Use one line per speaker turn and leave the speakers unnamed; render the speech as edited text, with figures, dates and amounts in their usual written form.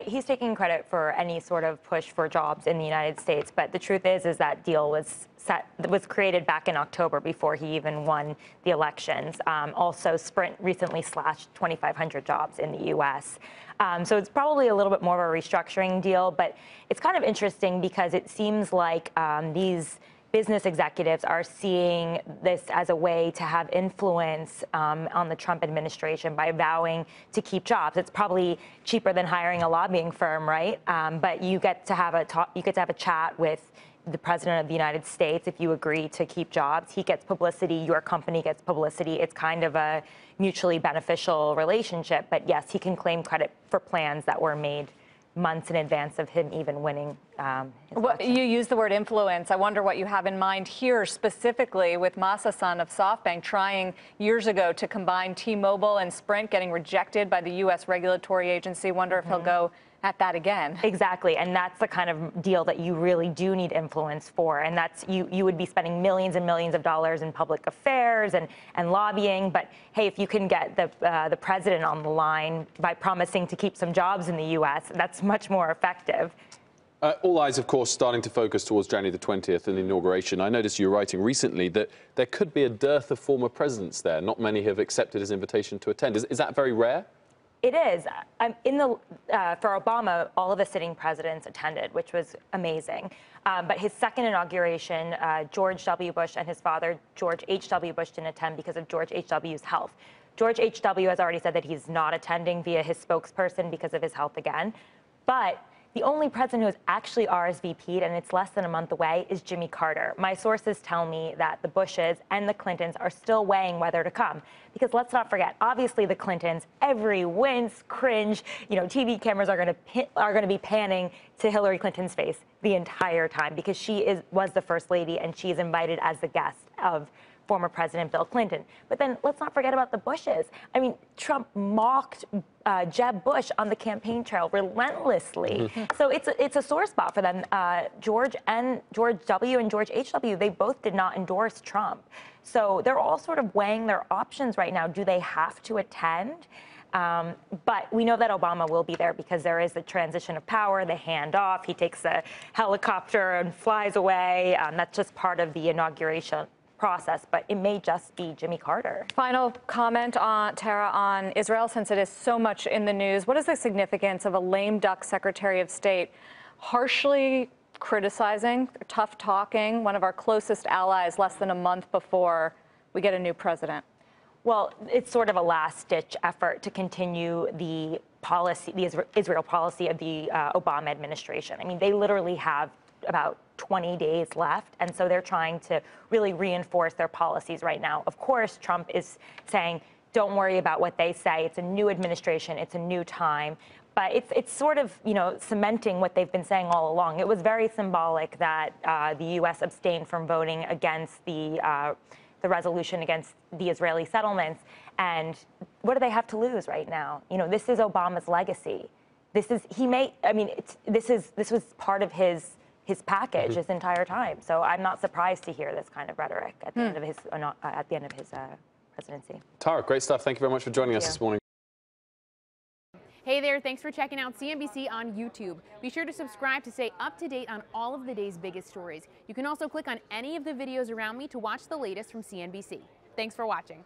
He's taking credit for any sort of push for jobs in the United States, but the truth is that deal was created back in October before he even won the elections. Also, Sprint recently slashed 2,500 jobs in the U.S. So it's probably a little bit more of a restructuring deal, but it's kind of interesting because it seems like these business executives are seeing this as a way to have influence on the Trump administration by vowing to keep jobs. It's probably cheaper than hiring a lobbying firm, right? But you get to have a chat with the president of the United States if you agree to keep jobs. He gets publicity, your company gets publicity. It's kind of a mutually beneficial relationship. But yes, he can claim credit for plans that were made months in advance of him even winning his election.
You use the word influence. I wonder what you have in mind here specifically with Masa-san of SoftBank trying years ago to combine T-Mobile and Sprint, getting rejected by the U.S. regulatory agency. Wonder if he'll go at that again.
Exactly, and that's the kind of deal that you really do need influence for, and that's you would be spending millions and millions of dollars in public affairs and lobbying, but hey, if you can get the president on the line by promising to keep some jobs in the U.S., that's much more effective.
All eyes, of course, starting to focus towards January the 20th and the inauguration. I noticed you were writing recently that there could be a dearth of former presidents there. Not many have accepted his invitation to attend. Is that very rare?
It is. For Obama, all of the sitting presidents attended, which was amazing. But his second inauguration, George W. Bush and his father, George H.W. Bush, didn't attend because of George H.W.'s health. George H.W. has already said that he's not attending via his spokesperson because of his health again. But the only president who has actually RSVP'd, and it's less than a month away, is Jimmy Carter. My sources tell me that the Bushes and the Clintons are still weighing whether to come. Because let's not forget, obviously the Clintons, every wince, cringe, TV cameras are going to be panning to Hillary Clinton's face the entire time because she was the first lady and she is invited as the guest of former President Bill Clinton. But then let's not forget about the Bushes. I mean, Trump mocked Jeb Bush on the campaign trail relentlessly. So it's a sore spot for them. George W. and George H.W., they both did not endorse Trump. So they're all sort of weighing their options right now. Do they have to attend? But we know that Obama will be there because there is the transition of power, the handoff. He takes a helicopter and flies away. That's just part of the inauguration process, but it may just be Jimmy Carter.
Final comment, Tara, on Israel, since it is so much in the news. What is the significance of a lame duck Secretary of State harshly criticizing, tough talking, one of our closest allies less than a month before we get a new president?
Well, it's sort of a last-ditch effort to continue the policy, the Israel policy of the Obama administration. I mean, they literally have about 20 days left, and so they're trying to really reinforce their policies right now. Of course, Trump is saying, don't worry about what they say. It's a new administration. It's a new time. But it's sort of, cementing what they've been saying all along. It was very symbolic that the U.S. abstained from voting against the resolution against the Israeli settlements. And what do they have to lose right now? This is Obama's legacy. This was part of his package this entire time. So I'm not surprised to hear this kind of rhetoric at the end of his presidency.
Tara, great stuff. Thank you very much for joining us this morning.
Hey there, thanks for checking out CNBC on YouTube. Be sure to subscribe to stay up to date on all of the day's biggest stories. You can also click on any of the videos around me to watch the latest from CNBC. Thanks for watching.